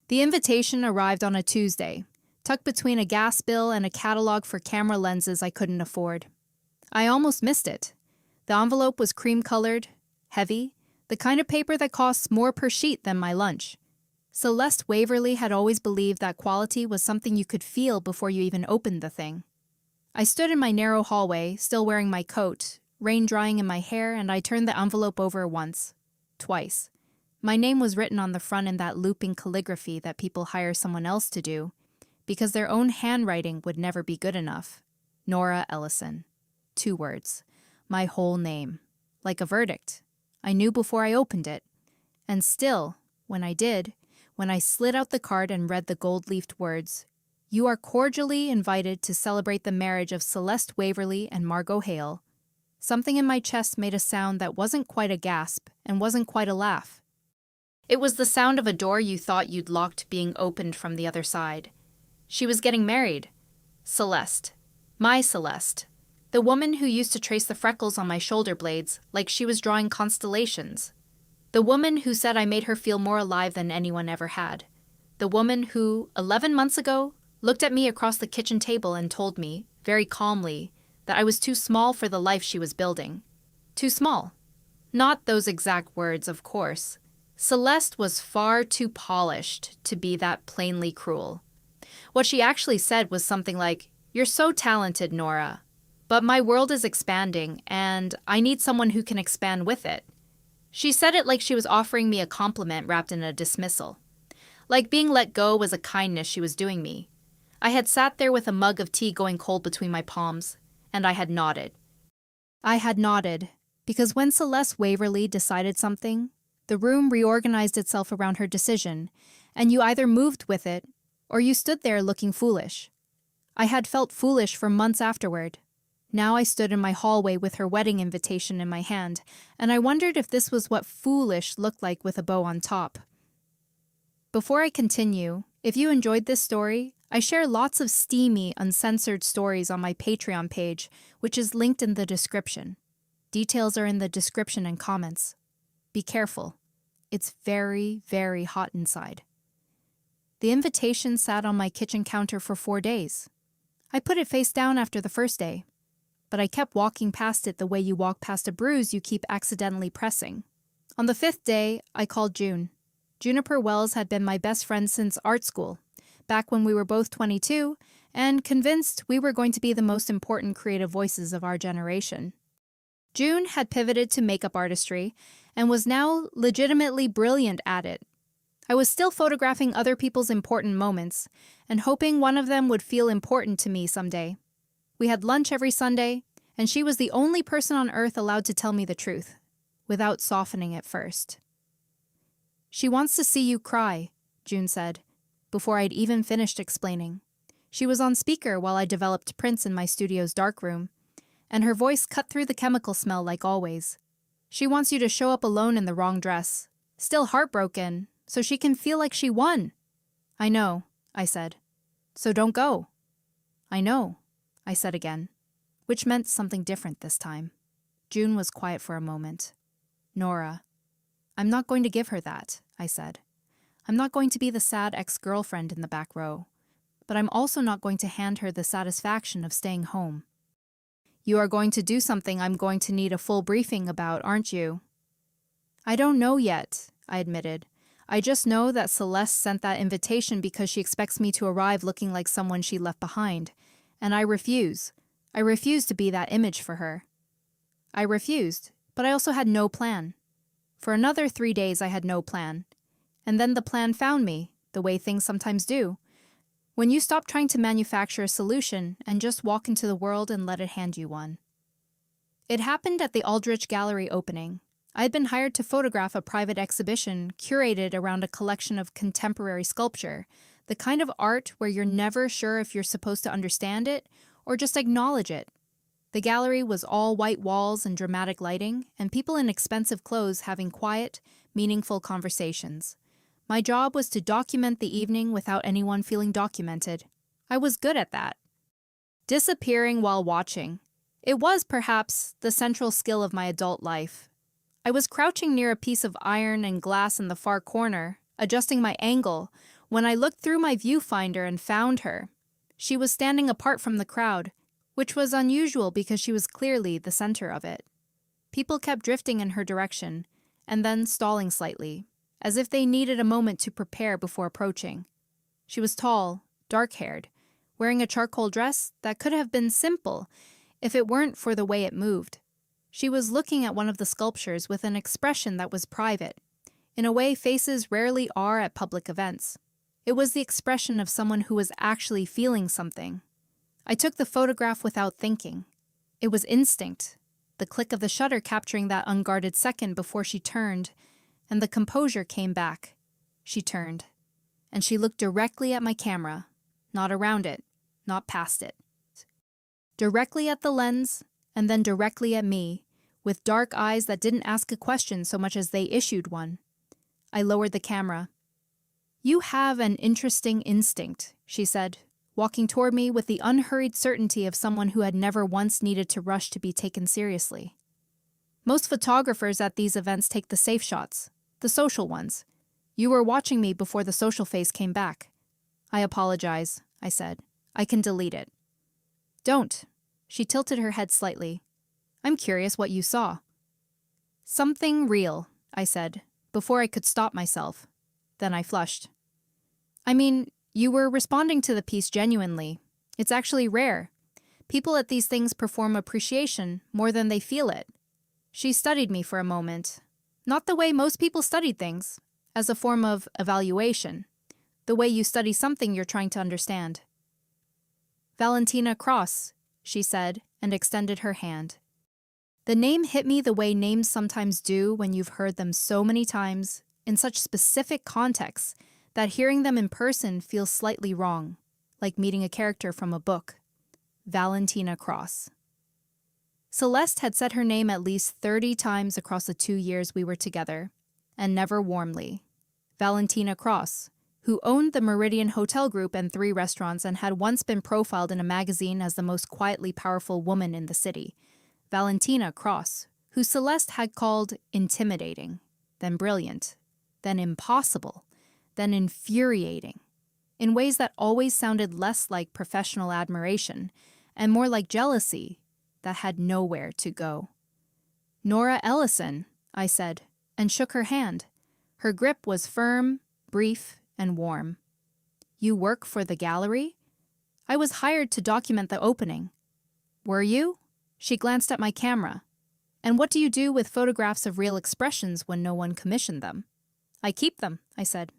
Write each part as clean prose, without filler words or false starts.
The invitation arrived on a Tuesday, tucked between a gas bill and a catalog for camera lenses I couldn't afford. I almost missed it. The envelope was cream-colored, heavy, the kind of paper that costs more per sheet than my lunch. Celeste Waverly had always believed that quality was something you could feel before you even opened the thing. I stood in my narrow hallway, still wearing my coat, rain drying in my hair, and I turned the envelope over once, twice. My name was written on the front in that looping calligraphy that people hire someone else to do, because their own handwriting would never be good enough. Nora Ellison. 2 words. My whole name. Like a verdict. I knew before I opened it. And still, when I did, when I slid out the card and read the gold-leafed words, "You are cordially invited to celebrate the marriage of Celeste Waverly and Margot Hale," something in my chest made a sound that wasn't quite a gasp and wasn't quite a laugh. It was the sound of a door you thought you'd locked being opened from the other side. She was getting married. Celeste. My Celeste. The woman who used to trace the freckles on my shoulder blades like she was drawing constellations. The woman who said I made her feel more alive than anyone ever had. The woman who, 11 months ago, looked at me across the kitchen table and told me, very calmly, that I was too small for the life she was building. Too small. Not those exact words, of course. Celeste was far too polished to be that plainly cruel. What she actually said was something like, "You're so talented, Nora, but my world is expanding, and I need someone who can expand with it." She said it like she was offering me a compliment wrapped in a dismissal. Like being let go was a kindness she was doing me. I had sat there with a mug of tea going cold between my palms, and I had nodded. I had nodded, because when Celeste Waverly decided something, the room reorganized itself around her decision, and you either moved with it, or you stood there looking foolish. I had felt foolish for months afterward. Now I stood in my hallway with her wedding invitation in my hand, and I wondered if this was what foolish looked like with a bow on top. Before I continue, if you enjoyed this story, I share lots of steamy, uncensored stories on my Patreon page, which is linked in the description. Details are in the description and comments. Be careful. It's very, very hot inside. The invitation sat on my kitchen counter for 4 days. I put it face down after the first day, but I kept walking past it the way you walk past a bruise you keep accidentally pressing. On the 5th day, I called June. Juniper Wells had been my best friend since art school, back when we were both 22, and convinced we were going to be the most important creative voices of our generation. June had pivoted to makeup artistry and was now legitimately brilliant at it. I was still photographing other people's important moments and hoping one of them would feel important to me someday. We had lunch every Sunday, and she was the only person on earth allowed to tell me the truth, without softening it first. "She wants to see you cry," June said, before I'd even finished explaining. She was on speaker while I developed prints in my studio's darkroom, and her voice cut through the chemical smell like always. "She wants you to show up alone in the wrong dress, still heartbroken, so she can feel like she won." "I know," I said. "So don't go." "I know," I said again, which meant something different this time. June was quiet for a moment. "Nora, I'm not going to give her that," I said. "I'm not going to be the sad ex-girlfriend in the back row, but I'm also not going to hand her the satisfaction of staying home." "You are going to do something I'm going to need a full briefing about, aren't you?" "I don't know yet," I admitted. "I just know that Celeste sent that invitation because she expects me to arrive looking like someone she left behind, and I refuse. I refuse to be that image for her." I refused, but I also had no plan. For another 3 days I had no plan. And then the plan found me, the way things sometimes do. When you stop trying to manufacture a solution and just walk into the world and let it hand you one. It happened at the Aldrich Gallery opening. I had been hired to photograph a private exhibition curated around a collection of contemporary sculpture, the kind of art where you're never sure if you're supposed to understand it or just acknowledge it. The gallery was all white walls and dramatic lighting, and people in expensive clothes having quiet, meaningful conversations. My job was to document the evening without anyone feeling documented. I was good at that. Disappearing while watching. It was, perhaps, the central skill of my adult life. I was crouching near a piece of iron and glass in the far corner, adjusting my angle, When I looked through my viewfinder and found her, she was standing apart from the crowd, which was unusual because she was clearly the center of it. People kept drifting in her direction, and then stalling slightly, as if they needed a moment to prepare before approaching. She was tall, dark-haired, wearing a charcoal dress that could have been simple if it weren't for the way it moved. She was looking at one of the sculptures with an expression that was private, in a way faces rarely are at public events. It was the expression of someone who was actually feeling something. I took the photograph without thinking. It was instinct, the click of the shutter capturing that unguarded second before she turned, and the composure came back. She turned, and she looked directly at my camera, not around it, not past it. Directly at the lens, and then directly at me, with dark eyes that didn't ask a question so much as they issued one. I lowered the camera. "You have an interesting instinct," she said, walking toward me with the unhurried certainty of someone who had never once needed to rush to be taken seriously. Most photographers at these events take the safe shots, the social ones. You were watching me before the social phase came back. "I apologize," I said. "I can delete it." "Don't." She tilted her head slightly. "I'm curious what you saw." "Something real," I said, before I could stop myself. Then I flushed. "I mean, you were responding to the piece genuinely. It's actually rare. People at these things perform appreciation more than they feel it." She studied me for a moment. Not the way most people studied things, as a form of evaluation. The way you study something you're trying to understand. "Valentina Cross," she said, and extended her hand. The name hit me the way names sometimes do when you've heard them so many times, in such specific contexts, that hearing them in person feels slightly wrong, like meeting a character from a book. Valentina Cross. Celeste had said her name at least 30 times across the 2 years we were together, and never warmly. Valentina Cross, who owned the Meridian Hotel Group and 3 restaurants and had once been profiled in a magazine as the most quietly powerful woman in the city. Valentina Cross, who Celeste had called intimidating, then brilliant, then impossible, then infuriating, in ways that always sounded less like professional admiration and more like jealousy that had nowhere to go. "Nora Ellison," I said, and shook her hand. Her grip was firm, brief, and warm. "You work for the gallery?" "I was hired to document the opening." "Were you?" She glanced at my camera. "And what do you do with photographs of real expressions when no one commissioned them?" "I keep them," I said.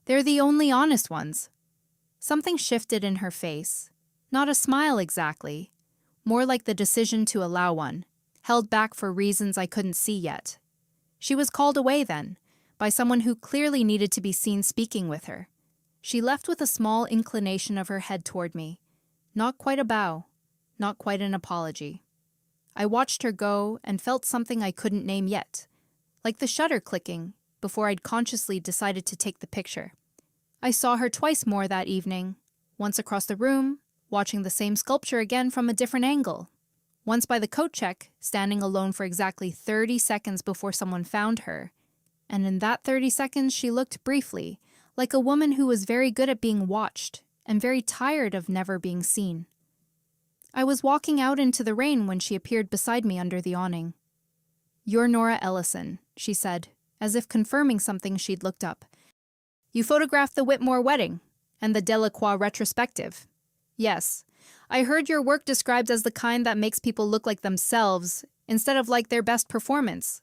"They're the only honest ones." Something shifted in her face. Not a smile exactly, more like the decision to allow one, held back for reasons I couldn't see yet. She was called away then, by someone who clearly needed to be seen speaking with her. She left with a small inclination of her head toward me. Not quite a bow, not quite an apology. I watched her go and felt something I couldn't name yet, like the shutter clicking before I'd consciously decided to take the picture. I saw her twice more that evening, once across the room, watching the same sculpture again from a different angle. Once by the coat check, standing alone for exactly 30 seconds before someone found her. And in that 30 seconds she looked briefly, like a woman who was very good at being watched, and very tired of never being seen. I was walking out into the rain when she appeared beside me under the awning. "You're Nora Ellison," she said, as if confirming something she'd looked up. "You photographed the Whitmore wedding, and the Delacroix retrospective." "Yes. I heard your work described as the kind that makes people look like themselves, instead of like their best performance.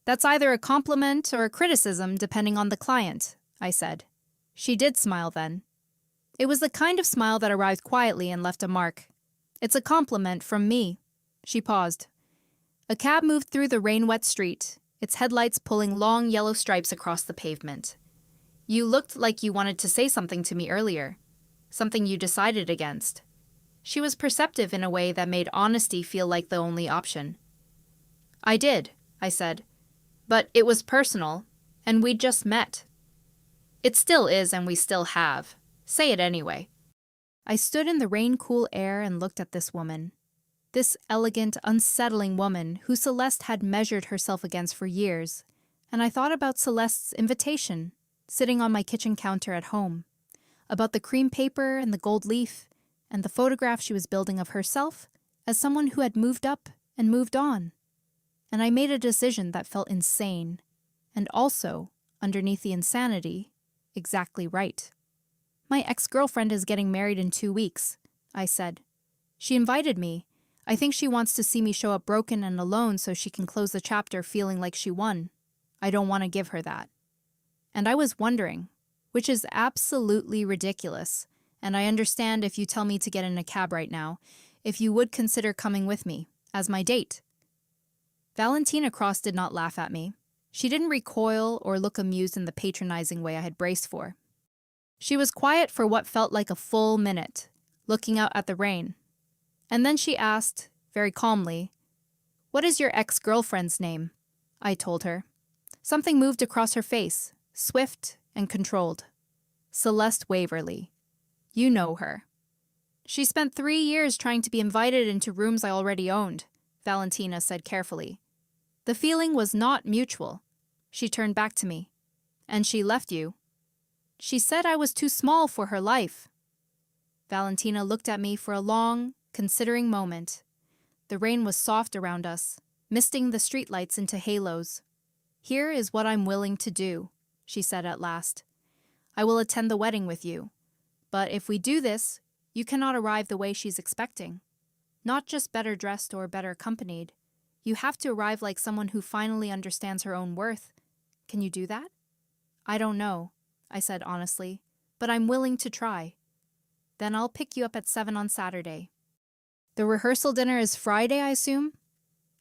That's either a compliment or a criticism, depending on the client," I said. She did smile then. It was the kind of smile that arrived quietly and left a mark. "It's a compliment from me." She paused. A cab moved through the rain-wet street, its headlights pulling long yellow stripes across the pavement. "You looked like you wanted to say something to me earlier. Something you decided against." She was perceptive in a way that made honesty feel like the only option. "I did," I said. "But it was personal, and we'd just met." "It still is, and we still have. Say it anyway." I stood in the rain-cool air and looked at this woman. This elegant, unsettling woman who Celeste had measured herself against for years, and I thought about Celeste's invitation, sitting on my kitchen counter at home, about the cream paper and the gold leaf, and the photograph she was building of herself as someone who had moved up and moved on. And I made a decision that felt insane, and also, underneath the insanity, exactly right. My ex-girlfriend is getting married in 2 weeks, I said. She invited me. I think she wants to see me show up broken and alone so she can close the chapter feeling like she won. I don't want to give her that. And I was wondering, which is absolutely ridiculous, and I understand if you tell me to get in a cab right now, if you would consider coming with me, as my date. Valentina Cross did not laugh at me. She didn't recoil or look amused in the patronizing way I had braced for. She was quiet for what felt like a full minute, looking out at the rain. And then she asked, very calmly, "What is your ex-girlfriend's name?" I told her. Something moved across her face, swift and controlled. Celeste Waverly. You know her. She spent 3 years trying to be invited into rooms I already owned, Valentina said carefully. The feeling was not mutual. She turned back to me. And she left you. She said I was too small for her life. Valentina looked at me for a long, considering moment. The rain was soft around us, misting the streetlights into halos. Here is what I'm willing to do, she said at last. I will attend the wedding with you. But if we do this, you cannot arrive the way she's expecting. Not just better dressed or better accompanied. You have to arrive like someone who finally understands her own worth. Can you do that? I don't know, I said honestly, but I'm willing to try. Then I'll pick you up at 7 on Saturday. The rehearsal dinner is Friday, I assume?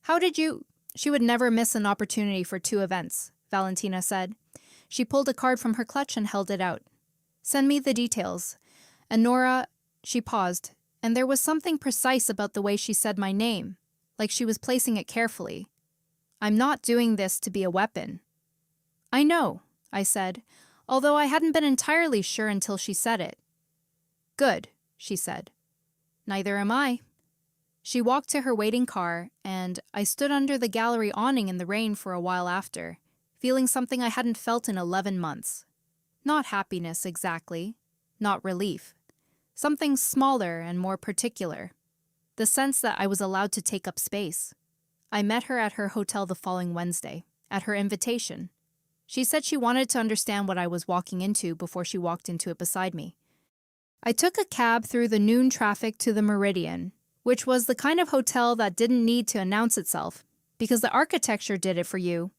How did you... She would never miss an opportunity for 2 events, Valentina said. She pulled a card from her clutch and held it out. Send me the details. And Nora... She paused, and there was something precise about the way she said my name, like she was placing it carefully. I'm not doing this to be a weapon. I know, I said, although I hadn't been entirely sure until she said it. Good, she said. Neither am I. She walked to her waiting car, and I stood under the gallery awning in the rain for a while after, feeling something I hadn't felt in 11 months. Not happiness exactly, not relief. Something smaller and more particular. The sense that I was allowed to take up space. I met her at her hotel the following Wednesday, at her invitation. She said she wanted to understand what I was walking into before she walked into it beside me. I took a cab through the noon traffic to the Meridian, which was the kind of hotel that didn't need to announce itself, because the architecture did it for you.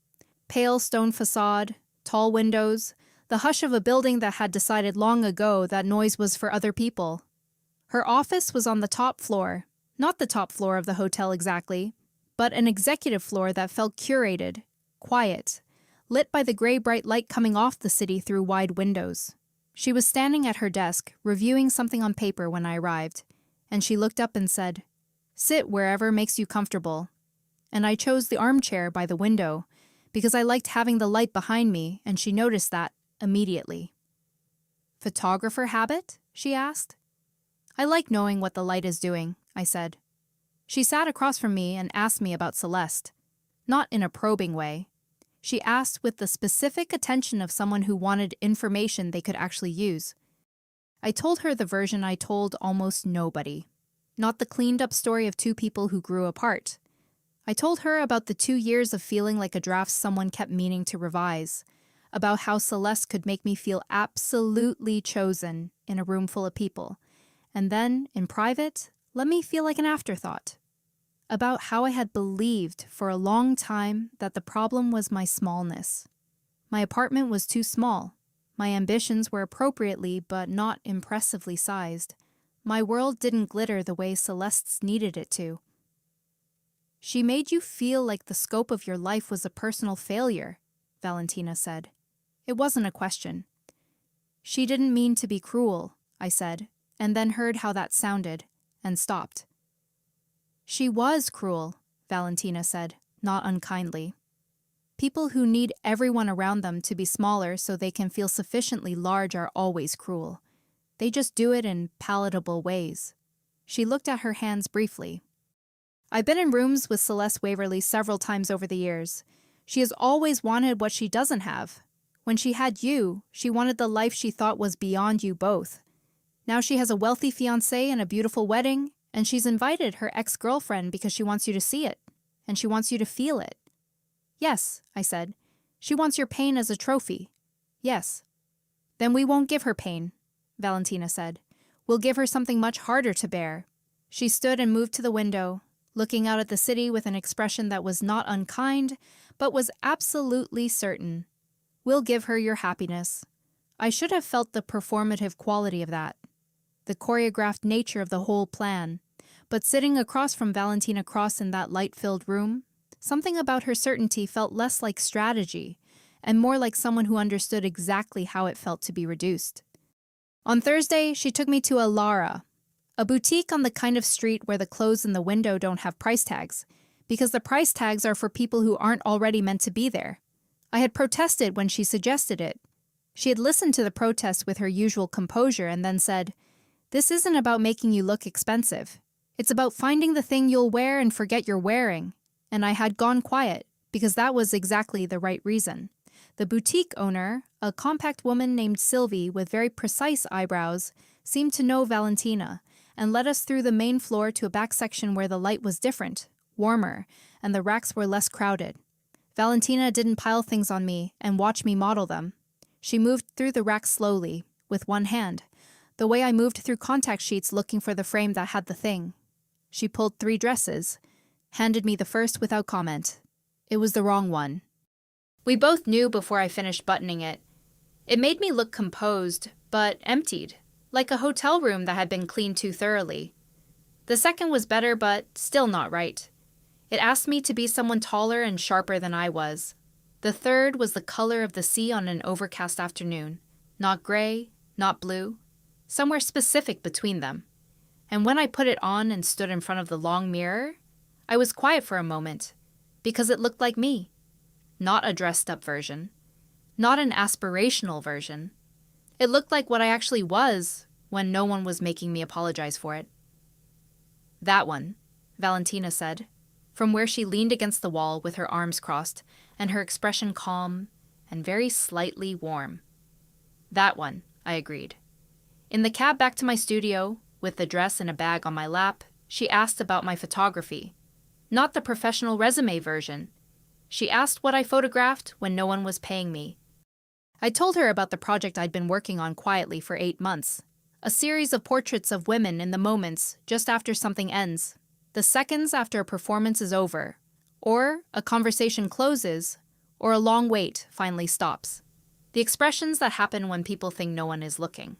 Pale stone facade, tall windows, the hush of a building that had decided long ago that noise was for other people. Her office was on the top floor, not the top floor of the hotel exactly, but an executive floor that felt curated, quiet, lit by the gray bright light coming off the city through wide windows. She was standing at her desk, reviewing something on paper when I arrived, and she looked up and said, "Sit wherever makes you comfortable." And I chose the armchair by the window, because I liked having the light behind me, and she noticed that immediately. "Photographer habit?" she asked. "I like knowing what the light is doing," I said. She sat across from me and asked me about Celeste. Not in a probing way. She asked with the specific attention of someone who wanted information they could actually use. I told her the version I told almost nobody. Not the cleaned-up story of 2 people who grew apart. I told her about the 2 years of feeling like a draft someone kept meaning to revise, about how Celeste could make me feel absolutely chosen in a room full of people, and then, in private, let me feel like an afterthought. About how I had believed for a long time that the problem was my smallness. My apartment was too small. My ambitions were appropriately but not impressively sized. My world didn't glitter the way Celeste's needed it to. She made you feel like the scope of your life was a personal failure, Valentina said. It wasn't a question. She didn't mean to be cruel, I said, and then heard how that sounded, and stopped. She was cruel, Valentina said, not unkindly. People who need everyone around them to be smaller so they can feel sufficiently large are always cruel. They just do it in palatable ways. She looked at her hands briefly. I've been in rooms with Celeste Waverly several times over the years. She has always wanted what she doesn't have, When she had you, she wanted the life she thought was beyond you both. Now she has a wealthy fiancé and a beautiful wedding, and she's invited her ex-girlfriend because she wants you to see it, and she wants you to feel it. Yes, I said. She wants your pain as a trophy. Yes. Then we won't give her pain, Valentina said. We'll give her something much harder to bear. She stood and moved to the window, looking out at the city with an expression that was not unkind, but was absolutely certain. We'll give her your happiness. I should have felt the performative quality of that, the choreographed nature of the whole plan, but sitting across from Valentina Cross in that light-filled room, something about her certainty felt less like strategy and more like someone who understood exactly how it felt to be reduced. On Thursday, she took me to a Lara, a boutique on the kind of street where the clothes in the window don't have price tags, because the price tags are for people who aren't already meant to be there. I had protested when she suggested it. She had listened to the protest with her usual composure and then said, "This isn't about making you look expensive. It's about finding the thing you'll wear and forget you're wearing." And I had gone quiet, because that was exactly the right reason. The boutique owner, a compact woman named Sylvie with very precise eyebrows, seemed to know Valentina, and led us through the main floor to a back section where the light was different, warmer, and the racks were less crowded. Valentina didn't pile things on me and watch me model them. She moved through the racks slowly, with one hand, the way I moved through contact sheets looking for the frame that had the thing. She pulled 3 dresses, handed me the first without comment. It was the wrong one. We both knew before I finished buttoning it. It made me look composed, but emptied, like a hotel room that had been cleaned too thoroughly. The second was better, but still not right. It asked me to be someone taller and sharper than I was. The third was the color of the sea on an overcast afternoon. Not gray, not blue. Somewhere specific between them. And when I put it on and stood in front of the long mirror, I was quiet for a moment, because it looked like me. Not a dressed-up version. Not an aspirational version. It looked like what I actually was when no one was making me apologize for it. "That one," Valentina said, from where she leaned against the wall with her arms crossed and her expression calm and very slightly warm. "That one," I agreed. In the cab back to my studio, with the dress in a bag on my lap, she asked about my photography. Not the professional resume version. She asked what I photographed when no one was paying me. I told her about the project I'd been working on quietly for 8 months. A series of portraits of women in the moments just after something ends, the seconds after a performance is over, or a conversation closes, or a long wait finally stops. The expressions that happen when people think no one is looking.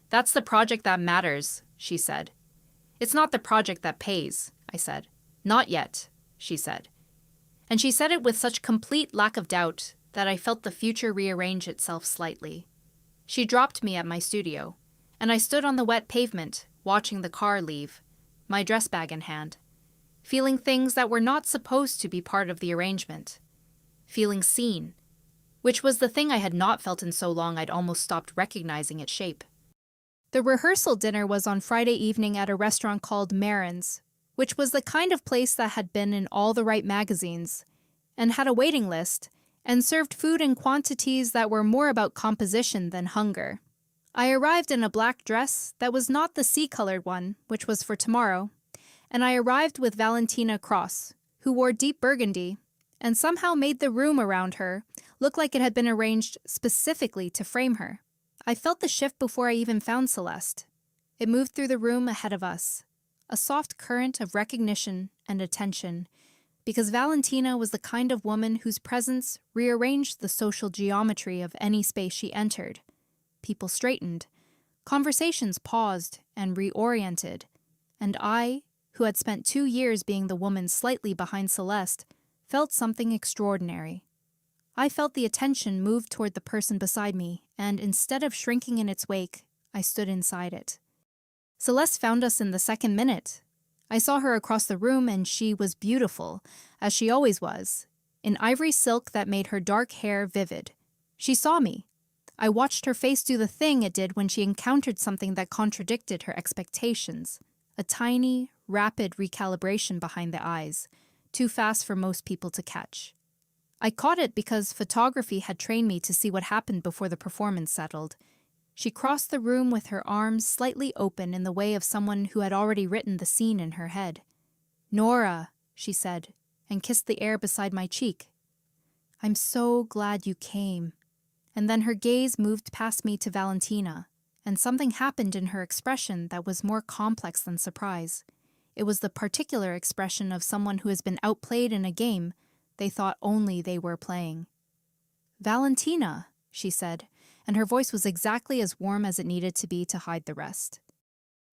"That's the project that matters," she said. "It's not the project that pays," I said. "Not yet," she said. And she said it with such complete lack of doubt that I felt the future rearrange itself slightly. She dropped me at my studio, and I stood on the wet pavement, watching the car leave, my dress bag in hand, feeling things that were not supposed to be part of the arrangement. Feeling seen, which was the thing I had not felt in so long I'd almost stopped recognizing its shape. The rehearsal dinner was on Friday evening at a restaurant called Marin's, which was the kind of place that had been in all the right magazines, and had a waiting list, and served food in quantities that were more about composition than hunger. I arrived in a black dress that was not the sea-colored one, which was for tomorrow, and I arrived with Valentina Cross, who wore deep burgundy, and somehow made the room around her look like it had been arranged specifically to frame her. I felt the shift before I even found Celeste. It moved through the room ahead of us, a soft current of recognition and attention, because Valentina was the kind of woman whose presence rearranged the social geometry of any space she entered. People straightened, conversations paused and reoriented, and I, who had spent 2 years being the woman slightly behind Celeste, felt something extraordinary. I felt the attention move toward the person beside me, and instead of shrinking in its wake, I stood inside it. Celeste found us in the second minute. I saw her across the room, and she was beautiful, as she always was, in ivory silk that made her dark hair vivid. She saw me. I watched her face do the thing it did when she encountered something that contradicted her expectations, a tiny, rapid recalibration behind the eyes, too fast for most people to catch. I caught it because photography had trained me to see what happened before the performance settled. She crossed the room with her arms slightly open in the way of someone who had already written the scene in her head. "Nora," she said, and kissed the air beside my cheek. "I'm so glad you came." And then her gaze moved past me to Valentina, and something happened in her expression that was more complex than surprise. It was the particular expression of someone who has been outplayed in a game they thought only they were playing. "Valentina," she said, and her voice was exactly as warm as it needed to be to hide the rest.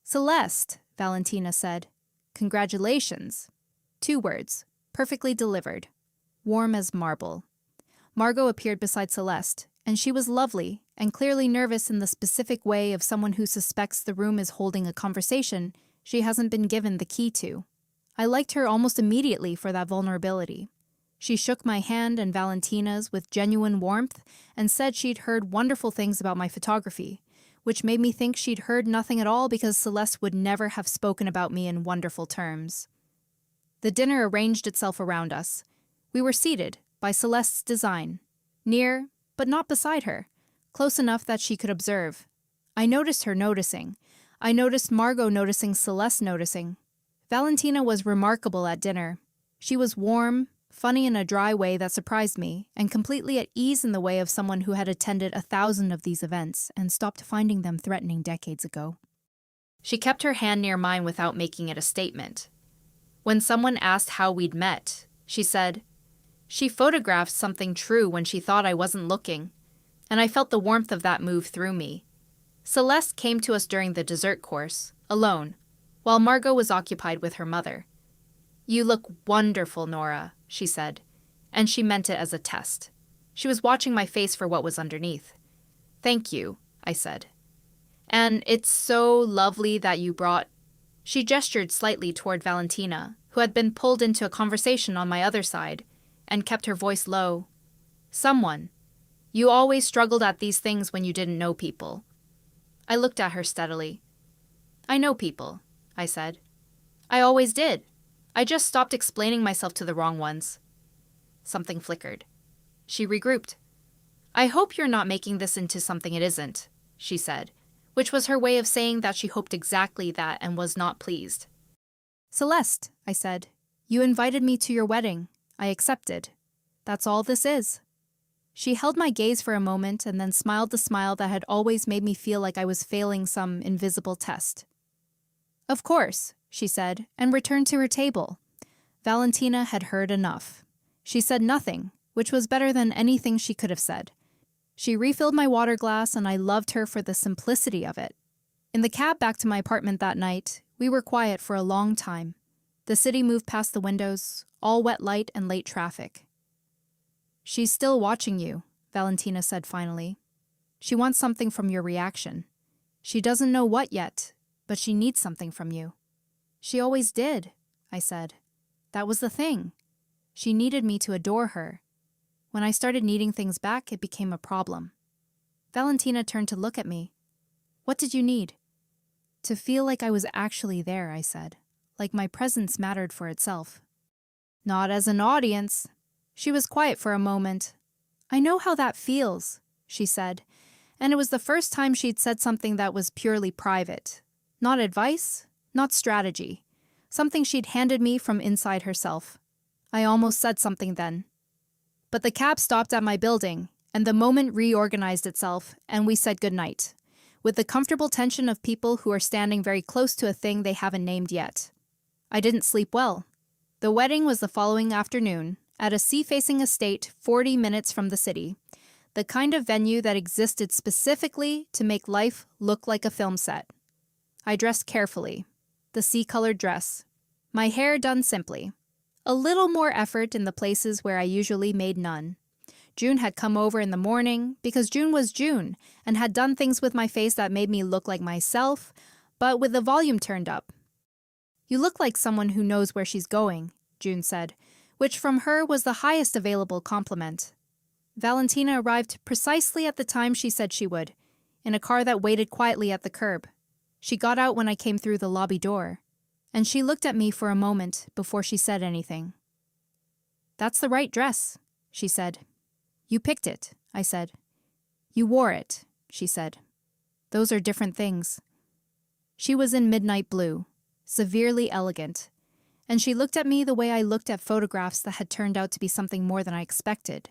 "Celeste," Valentina said. "Congratulations." 2 words, perfectly delivered. Warm as marble. Margot appeared beside Celeste, and she was lovely and clearly nervous in the specific way of someone who suspects the room is holding a conversation she hasn't been given the key to. I liked her almost immediately for that vulnerability. She shook my hand and Valentina's with genuine warmth and said she'd heard wonderful things about my photography, which made me think she'd heard nothing at all because Celeste would never have spoken about me in wonderful terms. The dinner arranged itself around us. We were seated, by Celeste's design, near, but not beside her, close enough that she could observe. I noticed her noticing. I noticed Margot noticing Celeste noticing. Valentina was remarkable at dinner. She was warm, funny in a dry way that surprised me, and completely at ease in the way of someone who had attended 1,000 of these events and stopped finding them threatening decades ago. She kept her hand near mine without making it a statement. When someone asked how we'd met, she said, "She photographed something true when she thought I wasn't looking," and I felt the warmth of that move through me. Celeste came to us during the dessert course, alone, while Margot was occupied with her mother. "You look wonderful, Nora," she said, and she meant it as a test. She was watching my face for what was underneath. "Thank you," I said. "And it's so lovely that you brought—" She gestured slightly toward Valentina, who had been pulled into a conversation on my other side, and kept her voice low. "Someone. You always struggled at these things when you didn't know people." I looked at her steadily. "I know people," I said. "I always did. I just stopped explaining myself to the wrong ones." Something flickered. She regrouped. "I hope you're not making this into something it isn't," she said, which was her way of saying that she hoped exactly that and was not pleased. "Celeste," I said, "you invited me to your wedding. I accepted. That's all this is." She held my gaze for a moment and then smiled the smile that had always made me feel like I was failing some invisible test. "Of course," she said, and returned to her table. Valentina had heard enough. She said nothing, which was better than anything she could have said. She refilled my water glass, and I loved her for the simplicity of it. In the cab back to my apartment that night, we were quiet for a long time. The city moved past the windows, all wet light and late traffic. "She's still watching you," Valentina said finally. "She wants something from your reaction. She doesn't know what yet, but she needs something from you." "She always did," I said. "That was the thing. She needed me to adore her. When I started needing things back, it became a problem." Valentina turned to look at me. "What did you need?" "To feel like I was actually there," I said. "Like my presence mattered for itself." "Not as an audience." She was quiet for a moment. "I know how that feels," she said, and it was the first time she'd said something that was purely private. Not advice, not strategy. Something she'd handed me from inside herself. I almost said something then. But the cab stopped at my building, and the moment reorganized itself, and we said goodnight, with the comfortable tension of people who are standing very close to a thing they haven't named yet. I didn't sleep well. The wedding was the following afternoon, at a sea-facing estate 40 minutes from the city, the kind of venue that existed specifically to make life look like a film set. I dressed carefully, the sea-colored dress, my hair done simply. A little more effort in the places where I usually made none. June had come over in the morning, because June was June, and had done things with my face that made me look like myself, but with the volume turned up. "You look like someone who knows where she's going," June said, which from her was the highest available compliment. Valentina arrived precisely at the time she said she would, in a car that waited quietly at the curb. She got out when I came through the lobby door, and she looked at me for a moment before she said anything. "That's the right dress," she said. You picked it, I said. You wore it, she said. Those are different things. She was in midnight blue, severely elegant, and she looked at me the way I looked at photographs that had turned out to be something more than I expected.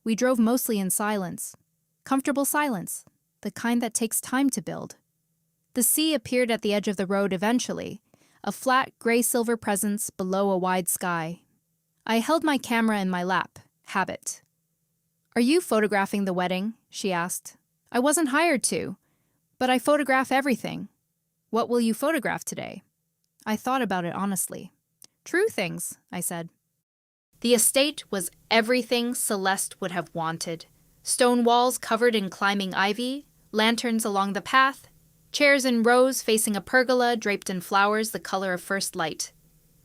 We drove mostly in silence. Comfortable silence, the kind that takes time to build. The sea appeared at the edge of the road eventually, a flat gray-silver presence below a wide sky. I held my camera in my lap, habit. Are you photographing the wedding? She asked. I wasn't hired to, but I photograph everything. What will you photograph today? I thought about it honestly. True things, I said. The estate was everything Celeste would have wanted. Stone walls covered in climbing ivy, lanterns along the path, chairs in rows facing a pergola draped in flowers the color of first light.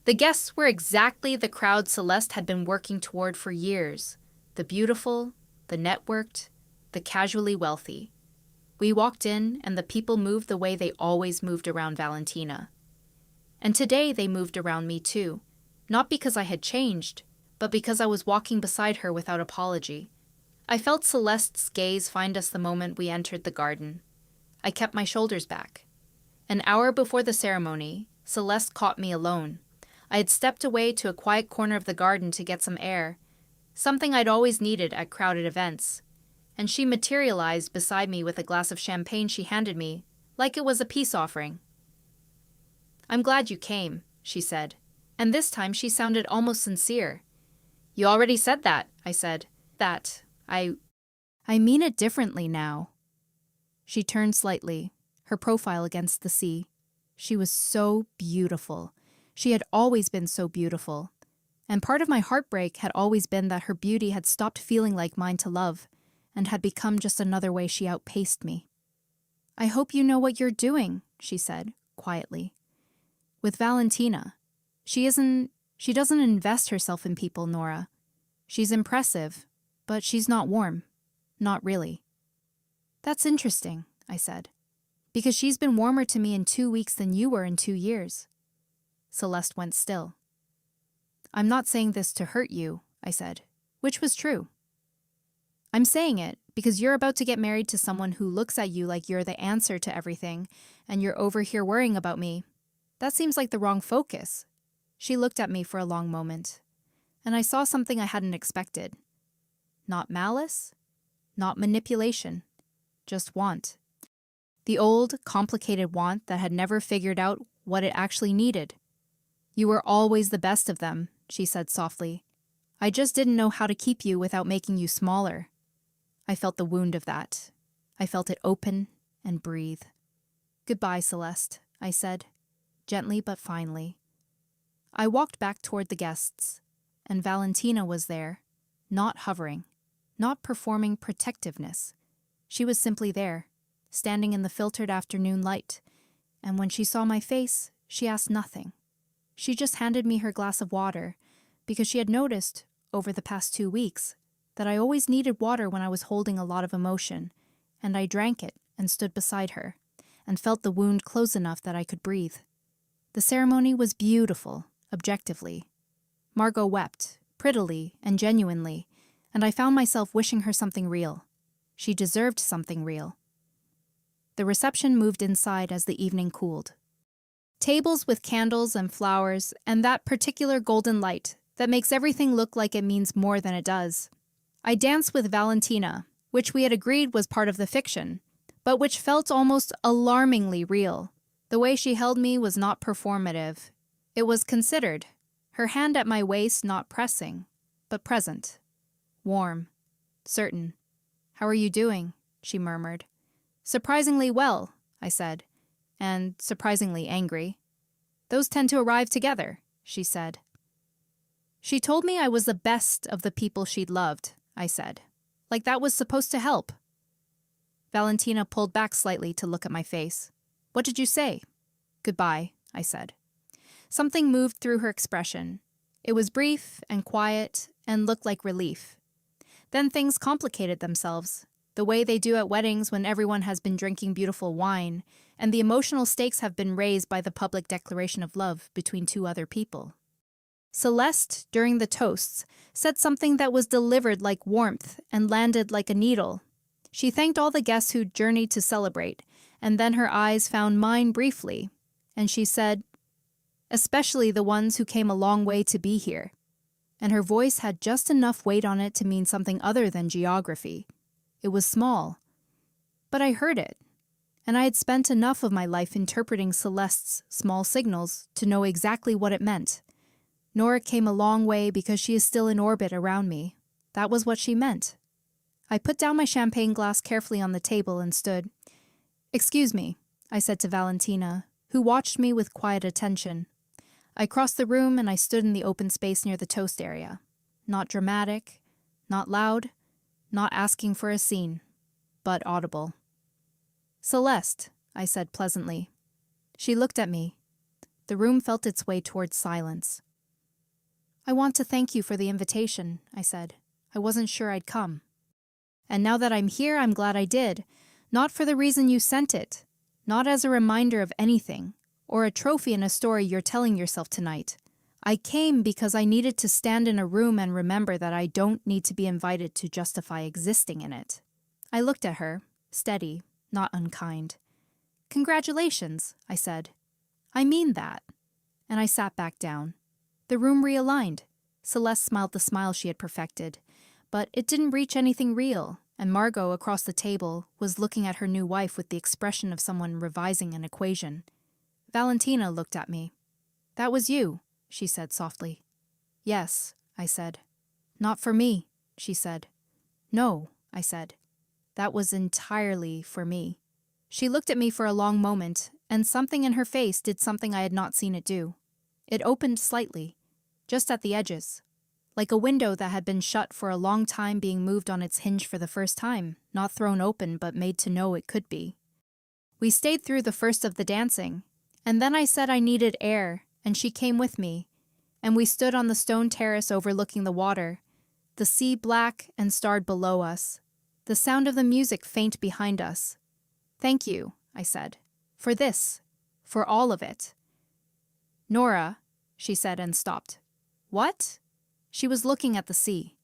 The guests were exactly the crowd Celeste had been working toward for years. The beautiful, the networked, the casually wealthy. We walked in, and the people moved the way they always moved around Valentina. And today they moved around me too, not because I had changed, but because I was walking beside her without apology. I felt Celeste's gaze find us the moment we entered the garden. I kept my shoulders back. An hour before the ceremony, Celeste caught me alone. I had stepped away to a quiet corner of the garden to get some air, something I'd always needed at crowded events, and she materialized beside me with a glass of champagne she handed me, like it was a peace offering. I'm glad you came, she said, and this time she sounded almost sincere. You already said that, I said. I mean it differently now. She turned slightly, her profile against the sea. She was so beautiful. She had always been so beautiful. And part of my heartbreak had always been that her beauty had stopped feeling like mine to love, and had become just another way she outpaced me. I hope you know what you're doing, she said, quietly. With Valentina. She doesn't invest herself in people, Nora. She's impressive, but she's not warm. Not really. That's interesting, I said, because she's been warmer to me in 2 weeks than you were in 2 years. Celeste went still. I'm not saying this to hurt you, I said, which was true. I'm saying it because you're about to get married to someone who looks at you like you're the answer to everything, and you're over here worrying about me. That seems like the wrong focus. She looked at me for a long moment, and I saw something I hadn't expected. Not malice, not manipulation, just want. The old, complicated want that had never figured out what it actually needed. You were always the best of them, she said softly. I just didn't know how to keep you without making you smaller. I felt the wound of that. I felt it open and breathe. Goodbye, Celeste, I said, gently but finally. I walked back toward the guests, and Valentina was there, not hovering, not performing protectiveness. She was simply there, standing in the filtered afternoon light, and when she saw my face, she asked nothing. She just handed me her glass of water, because she had noticed, over the past 2 weeks, that I always needed water when I was holding a lot of emotion, and I drank it and stood beside her, and felt the wound close enough that I could breathe. The ceremony was beautiful, objectively. Margot wept, prettily and genuinely, and I found myself wishing her something real. She deserved something real. The reception moved inside as the evening cooled. Tables with candles and flowers, and that particular golden light that makes everything look like it means more than it does. I danced with Valentina, which we had agreed was part of the fiction, but which felt almost alarmingly real. The way she held me was not performative. It was considered, her hand at my waist not pressing, but present. Warm. Certain. How are you doing? She murmured. Surprisingly well, I said, and surprisingly angry. Those tend to arrive together, she said. She told me I was the best of the people she'd loved, I said, like that was supposed to help. Valentina pulled back slightly to look at my face. What did you say? Goodbye, I said. Something moved through her expression. It was brief and quiet and looked like relief. Then things complicated themselves, the way they do at weddings when everyone has been drinking beautiful wine, and the emotional stakes have been raised by the public declaration of love between two other people. Celeste, during the toasts, said something that was delivered like warmth and landed like a needle. She thanked all the guests who'd journeyed to celebrate, and then her eyes found mine briefly, and she said, "Especially the ones who came a long way to be here." And her voice had just enough weight on it to mean something other than geography. It was small, but I heard it, and I had spent enough of my life interpreting Celeste's small signals to know exactly what it meant. Nora came a long way because she is still in orbit around me. That was what she meant. I put down my champagne glass carefully on the table and stood. "Excuse me," I said to Valentina, who watched me with quiet attention. I crossed the room and I stood in the open space near the toast area. Not dramatic, not loud, not asking for a scene, but audible. "Celeste," I said pleasantly. She looked at me. The room felt its way towards silence. "I want to thank you for the invitation," I said. "I wasn't sure I'd come. And now that I'm here, I'm glad I did. Not for the reason you sent it. Not as a reminder of anything, or a trophy in a story you're telling yourself tonight. I came because I needed to stand in a room and remember that I don't need to be invited to justify existing in it." I looked at her, steady, not unkind. "Congratulations," I said. "I mean that." And I sat back down. The room realigned. Celeste smiled the smile she had perfected, but it didn't reach anything real, and Margot, across the table, was looking at her new wife with the expression of someone revising an equation. Valentina looked at me. "That was you," she said softly. "Yes," I said. "Not for me," she said. "No," I said. "That was entirely for me." She looked at me for a long moment, and something in her face did something I had not seen it do. It opened slightly, just at the edges, like a window that had been shut for a long time being moved on its hinge for the first time, not thrown open but made to know it could be. We stayed through the first of the dancing, and then I said I needed air, and she came with me, and we stood on the stone terrace overlooking the water, the sea black and starred below us, the sound of the music faint behind us. "Thank you," I said, "for this, for all of it." "Nora," she said and stopped. "What?" She was looking at the sea.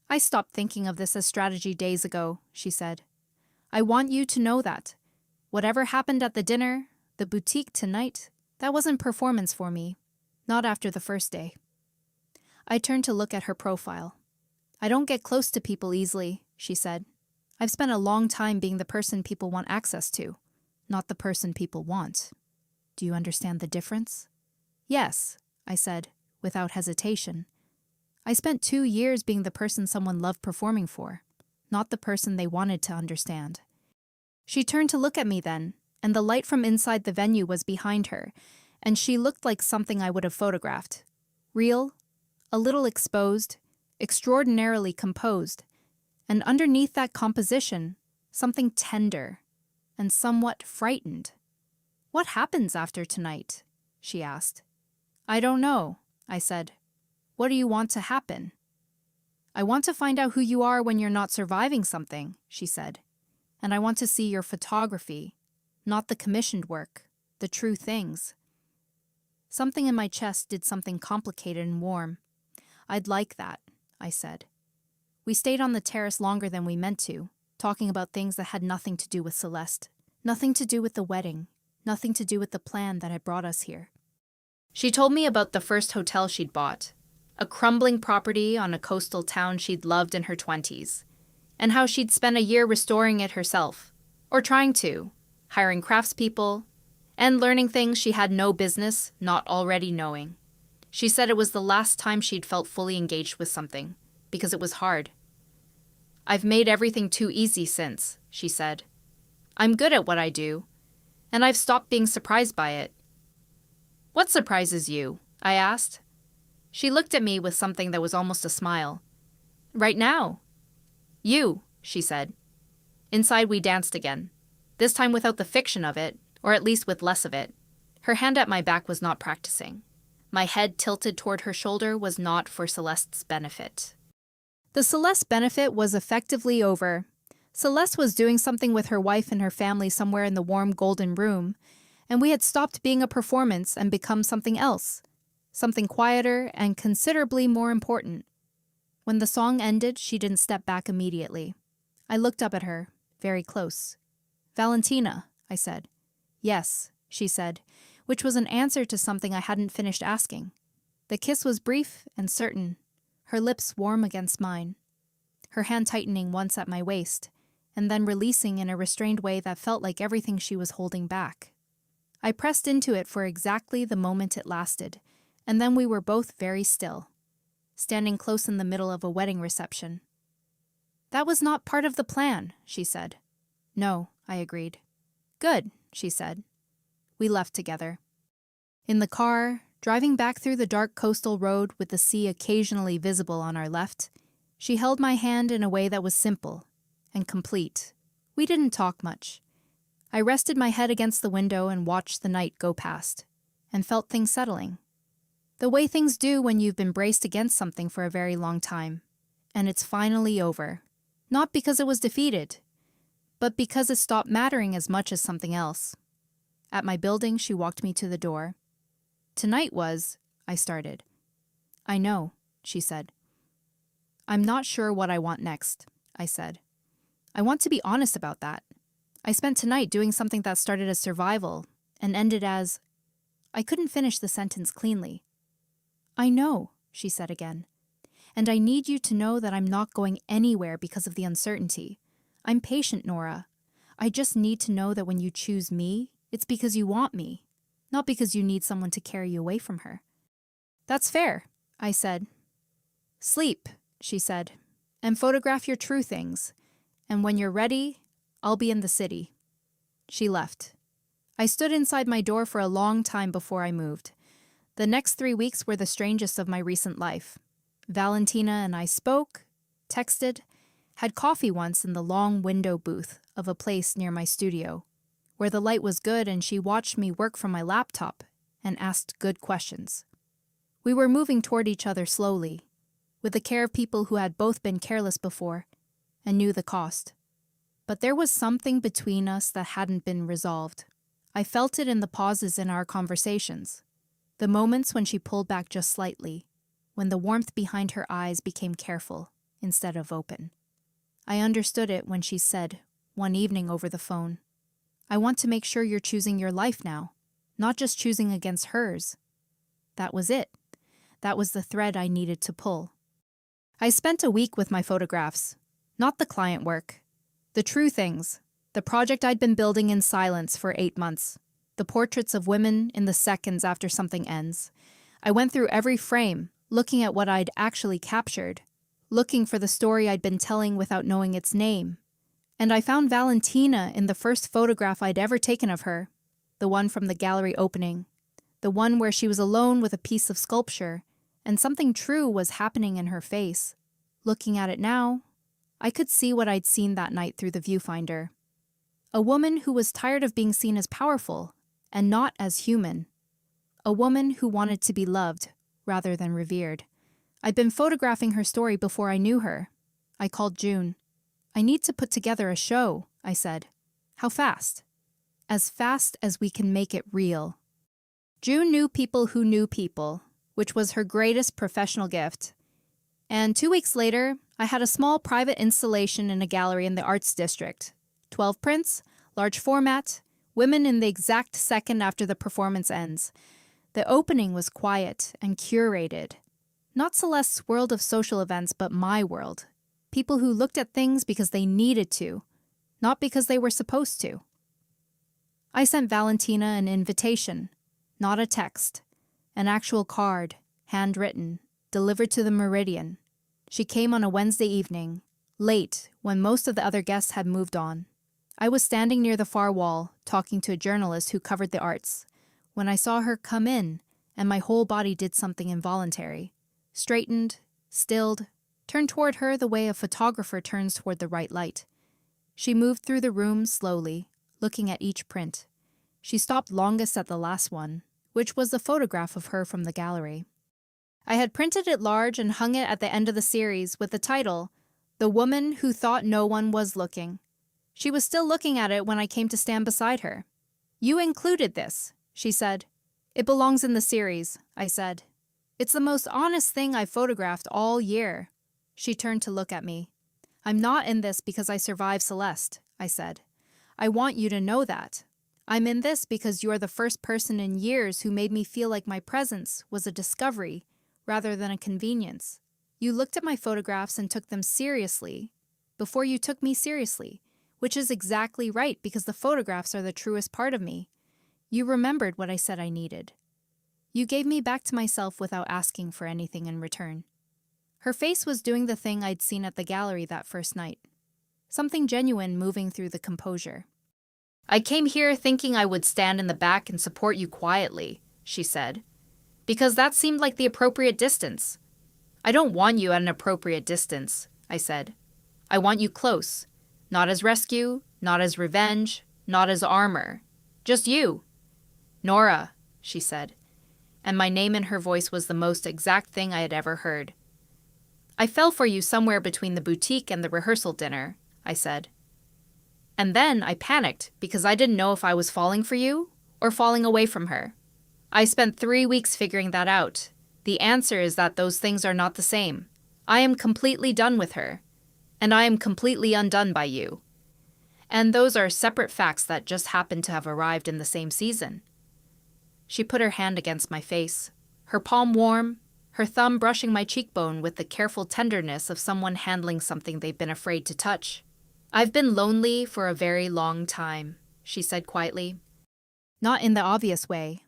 "I stopped thinking of this as strategy days ago," she said. "I want you to know that. Whatever happened at the dinner, the boutique tonight, that wasn't performance for me. Not after the first day." I turned to look at her profile. "I don't get close to people easily," she said. "I've spent a long time being the person people want access to, not the person people want. Do you understand the difference?" "Yes," I said, without hesitation. "I spent 2 years being the person someone loved performing for, not the person they wanted to understand." She turned to look at me then, and the light from inside the venue was behind her, and she looked like something I would have photographed. Real, a little exposed, extraordinarily composed, and underneath that composition, something tender and somewhat frightened. "What happens after tonight?" she asked. "I don't know," I said. "What do you want to happen?" "I want to find out who you are when you're not surviving something," she said. "And I want to see your photography, not the commissioned work, the true things." Something in my chest did something complicated and warm. "I'd like that," I said. We stayed on the terrace longer than we meant to, talking about things that had nothing to do with Celeste, nothing to do with the wedding, nothing to do with the plan that had brought us here. She told me about the first hotel she'd bought, a crumbling property on a coastal town she'd loved in her 20s, and how she'd spent a year restoring it herself, or trying to, hiring craftspeople, and learning things she had no business not already knowing. She said it was the last time she'd felt fully engaged with something, because it was hard. "I've made everything too easy since," she said. "I'm good at what I do, and I've stopped being surprised by it." "What surprises you?" I asked. She looked at me with something that was almost a smile. "Right now." "You," she said. Inside we danced again, this time without the fiction of it, or at least with less of it. Her hand at my back was not practicing. My head tilted toward her shoulder was not for Celeste's benefit. The Celeste benefit was effectively over. Celeste was doing something with her wife and her family somewhere in the warm golden room, and we had stopped being a performance and become something else. Something quieter and considerably more important. When the song ended, she didn't step back immediately. I looked up at her, very close. "Valentina," I said. "Yes," she said, which was an answer to something I hadn't finished asking. The kiss was brief and certain, her lips warm against mine, her hand tightening once at my waist, and then releasing in a restrained way that felt like everything she was holding back. I pressed into it for exactly the moment it lasted, and then we were both very still, standing close in the middle of a wedding reception. "That was not part of the plan," she said. "No," I agreed. "Good," she said. We left together. In the car, driving back through the dark coastal road with the sea occasionally visible on our left, she held my hand in a way that was simple and complete. We didn't talk much. I rested my head against the window and watched the night go past, and felt things settling. The way things do when you've been braced against something for a very long time, and it's finally over. Not because it was defeated, but because it stopped mattering as much as something else. At my building, she walked me to the door. "Tonight was," I started. "I know," she said. "I'm not sure what I want next," I said. "I want to be honest about that. I spent tonight doing something that started as survival and ended as—" I couldn't finish the sentence cleanly. "I know," she said again. "And I need you to know that I'm not going anywhere because of the uncertainty. I'm patient, Nora. I just need to know that when you choose me, it's because you want me, not because you need someone to carry you away from her." "That's fair," I said. "Sleep," she said, "and photograph your true things. And when you're ready, I'll be in the city." She left. I stood inside my door for a long time before I moved. The next 3 weeks were the strangest of my recent life. Valentina and I spoke, texted, had coffee once in the long window booth of a place near my studio, where the light was good and she watched me work from my laptop and asked good questions. We were moving toward each other slowly, with the care of people who had both been careless before and knew the cost. But there was something between us that hadn't been resolved. I felt it in the pauses in our conversations, the moments when she pulled back just slightly, when the warmth behind her eyes became careful instead of open. I understood it when she said, one evening over the phone, "I want to make sure you're choosing your life now, not just choosing against hers." That was it. That was the thread I needed to pull. I spent a week with my photographs, not the client work, the true things, the project I'd been building in silence for 8 months, the portraits of women in the seconds after something ends. I went through every frame, looking at what I'd actually captured, looking for the story I'd been telling without knowing its name. And I found Valentina in the first photograph I'd ever taken of her, the one from the gallery opening, the one where she was alone with a piece of sculpture, and something true was happening in her face. Looking at it now, I could see what I'd seen that night through the viewfinder. A woman who was tired of being seen as powerful and not as human. A woman who wanted to be loved rather than revered. I'd been photographing her story before I knew her. I called June. "I need to put together a show," I said. "How fast?" "As fast as we can make it real." June knew people who knew people, which was her greatest professional gift. And 2 weeks later, I had a small private installation in a gallery in the Arts District. 12 prints, large format, women in the exact second after the performance ends. The opening was quiet and curated. Not Celeste's world of social events, but my world. People who looked at things because they needed to, not because they were supposed to. I sent Valentina an invitation, not a text, an actual card, handwritten, delivered to the Meridian. She came on a Wednesday evening, late, when most of the other guests had moved on. I was standing near the far wall, talking to a journalist who covered the arts, when I saw her come in, and my whole body did something involuntary. Straightened, stilled, turned toward her the way a photographer turns toward the right light. She moved through the room slowly, looking at each print. She stopped longest at the last one, which was the photograph of her from the gallery. I had printed it large and hung it at the end of the series with the title, "The Woman Who Thought No One Was Looking." She was still looking at it when I came to stand beside her. "You included this," she said. "It belongs in the series," I said. It's the most honest thing I've photographed all year. She turned to look at me. I'm not in this because I survived Celeste, I said. I want you to know that. I'm in this because you're the first person in years who made me feel like my presence was a discovery rather than a convenience. You looked at my photographs and took them seriously before you took me seriously, which is exactly right because the photographs are the truest part of me. You remembered what I said I needed. You gave me back to myself without asking for anything in return. Her face was doing the thing I'd seen at the gallery that first night. Something genuine moving through the composure. I came here thinking I would stand in the back and support you quietly, she said, because that seemed like the appropriate distance. I don't want you at an appropriate distance, I said. I want you close, not as rescue, not as revenge, not as armor. Just you. Nora, she said, and my name in her voice was the most exact thing I had ever heard. I fell for you somewhere between the boutique and the rehearsal dinner, I said. And then I panicked because I didn't know if I was falling for you or falling away from her. I spent 3 weeks figuring that out. The answer is that those things are not the same. I am completely done with her, and I am completely undone by you. And those are separate facts that just happen to have arrived in the same season. She put her hand against my face, her palm warm, her thumb brushing my cheekbone with the careful tenderness of someone handling something they've been afraid to touch. I've been lonely for a very long time, she said quietly. Not in the obvious way,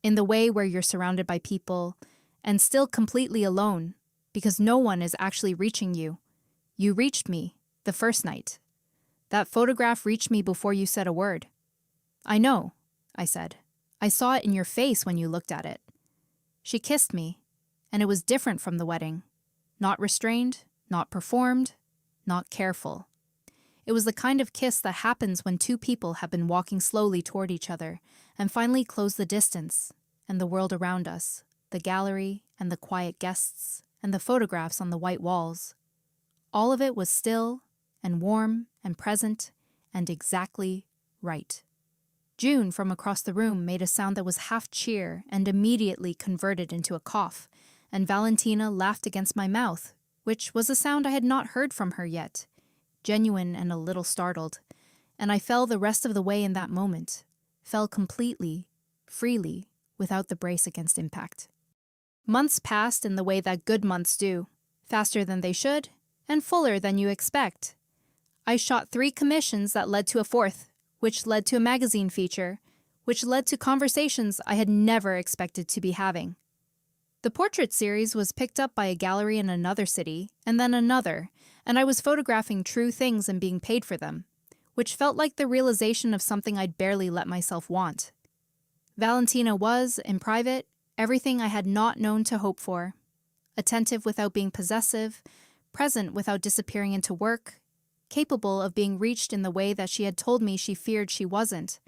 in the way where you're surrounded by people and still completely alone, because no one is actually reaching you. You reached me the first night. That photograph reached me before you said a word. I know, I said. I saw it in your face when you looked at it. She kissed me, and it was different from the wedding. Not restrained, not performed, not careful. It was the kind of kiss that happens when two people have been walking slowly toward each other and finally close the distance, and the world around us, the gallery and the quiet guests and the photographs on the white walls. All of it was still and warm and present and exactly right. June, from across the room, made a sound that was half cheer and immediately converted into a cough, and Valentina laughed against my mouth, which was a sound I had not heard from her yet, genuine and a little startled, and I fell the rest of the way in that moment, fell completely, freely, without the brace against impact. Months passed in the way that good months do, faster than they should, and fuller than you expect. I shot 3 commissions that led to a 4th, which led to a magazine feature, which led to conversations I had never expected to be having. The portrait series was picked up by a gallery in another city, and then another, and I was photographing true things and being paid for them, which felt like the realization of something I'd barely let myself want. Valentina was, in private, everything I had not known to hope for. Attentive without being possessive, present without disappearing into work, capable of being reached in the way that she had told me she feared she wasn't.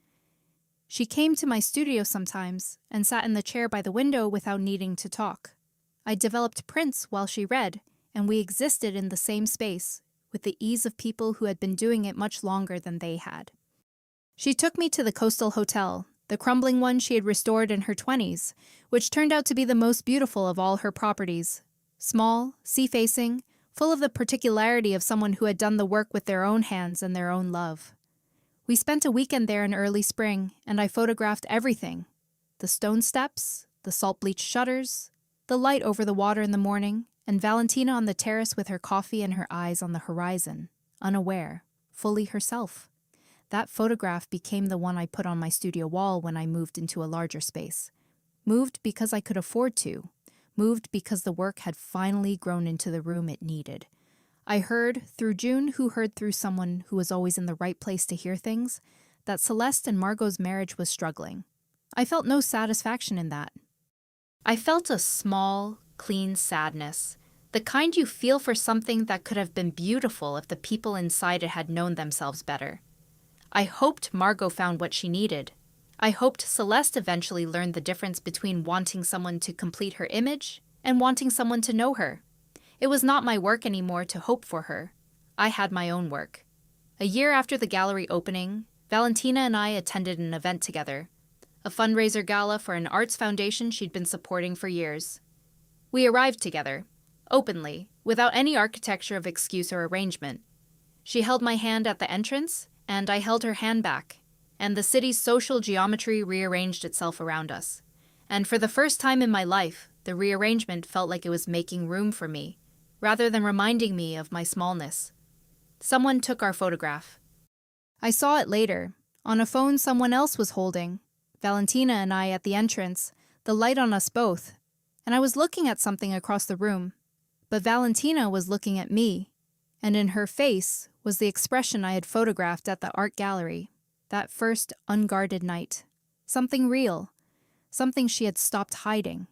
She came to my studio sometimes and sat in the chair by the window without needing to talk. I developed prints while she read, and we existed in the same space, with the ease of people who had been doing it much longer than they had. She took me to the Coastal Hotel, the crumbling one she had restored in her 20s, which turned out to be the most beautiful of all her properties. Small, sea-facing, full of the particularity of someone who had done the work with their own hands and their own love. We spent a weekend there in early spring, and I photographed everything. The stone steps, the salt-bleached shutters, the light over the water in the morning, and Valentina on the terrace with her coffee and her eyes on the horizon, unaware, fully herself. That photograph became the one I put on my studio wall when I moved into a larger space. Moved because I could afford to. Moved because the work had finally grown into the room it needed. I heard, through June, who heard through someone who was always in the right place to hear things, that Celeste and Margot's marriage was struggling. I felt no satisfaction in that. I felt a small, clean sadness, the kind you feel for something that could have been beautiful if the people inside it had known themselves better. I hoped Margot found what she needed. I hoped Celeste eventually learned the difference between wanting someone to complete her image and wanting someone to know her. It was not my work anymore to hope for her. I had my own work. A year after the gallery opening, Valentina and I attended an event together, a fundraiser gala for an arts foundation she'd been supporting for years. We arrived together, openly, without any architecture of excuse or arrangement. She held my hand at the entrance, and I held her hand back, and the city's social geometry rearranged itself around us. And for the first time in my life, the rearrangement felt like it was making room for me, rather than reminding me of my smallness. Someone took our photograph. I saw it later, on a phone someone else was holding, Valentina and I at the entrance, the light on us both, and I was looking at something across the room. But Valentina was looking at me, and in her face was the expression I had photographed at the art gallery, that first unguarded night. Something real, something she had stopped hiding.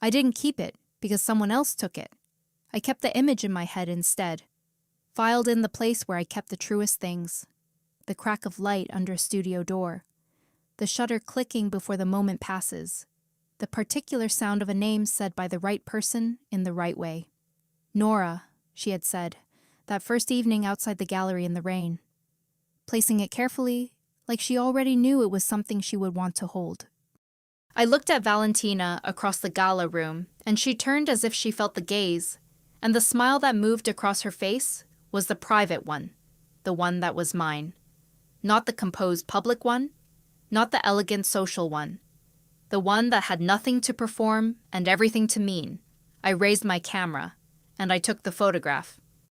I didn't keep it because someone else took it. I kept the image in my head instead, filed in the place where I kept the truest things. The crack of light under a studio door, the shutter clicking before the moment passes, the particular sound of a name said by the right person in the right way. Nora, she had said, that first evening outside the gallery in the rain, placing it carefully, like she already knew it was something she would want to hold. I looked at Valentina across the gala room, and she turned as if she felt the gaze, and the smile that moved across her face was the private one, the one that was mine. Not the composed public one, not the elegant social one. The one that had nothing to perform and everything to mean. I raised my camera, and I took the photograph.